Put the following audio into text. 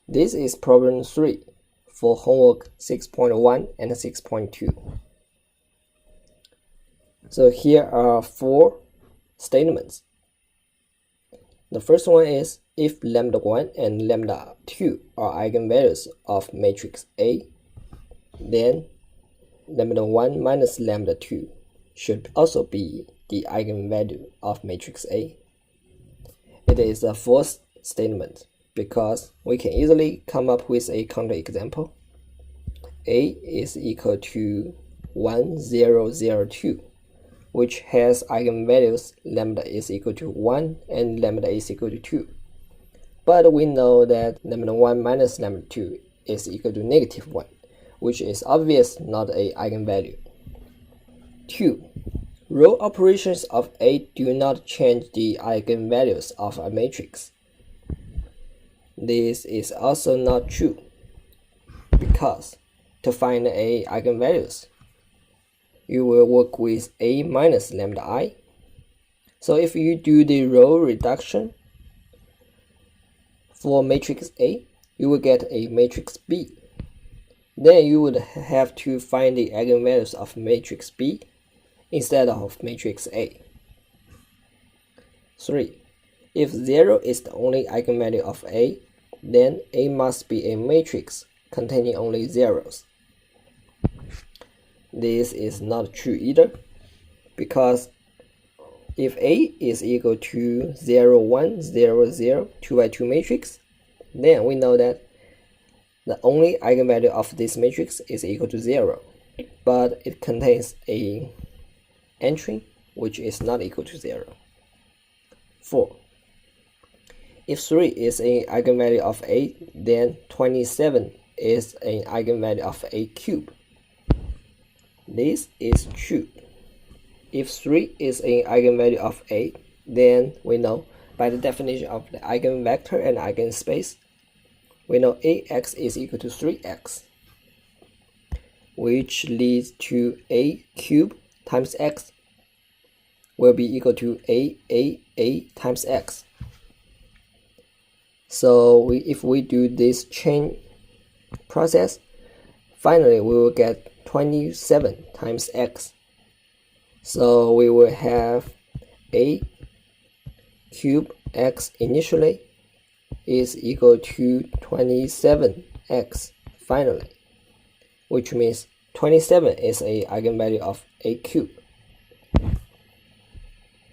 This is problem 3 for homework 6.1 and 6.2. So here are 4 statements. The first one is, if lambda 1 and lambda 2 are eigenvalues of matrix A, then lambda 1 minus lambda 2 should also be the eigenvalue of matrix A. It is a false statement because we can easily come up with a counterexample. A is equal to 1, 0, 0, 2, which has eigenvalues lambda is equal to 1 and lambda is equal to 2. But we know that lambda 1 minus lambda 2 is equal to negative 1, which is obviously not an eigenvalue. 2. Row operations of A do not change the eigenvalues of a matrix. This is also not true, because to find A eigenvalues, you will work with A minus lambda I. So if you do the row reduction for matrix A, you will get a matrix B. Then you would have to find the eigenvalues of matrix B instead of matrix A. 3. If 0 is the only eigenvalue of A, then A must be a matrix containing only zeros. This is not true either, because if A is equal to 0, 1, 0, 0, 2 by 2 matrix, then we know that the only eigenvalue of this matrix is equal to 0, but it contains a entry which is not equal to 0. 4. If 3 is an eigenvalue of A, then 27 is an eigenvalue of A cubed. This is true. If 3 is an eigenvalue of A, then we know by the definition of the eigenvector and eigenspace, we know Ax is equal to 3x, which leads to A cubed times x will be equal to A times x. So if we do this chain process, finally we will get 27 times x. So we will have A cubed x initially is equal to 27x finally, which means 27 is an eigenvalue of A cubed.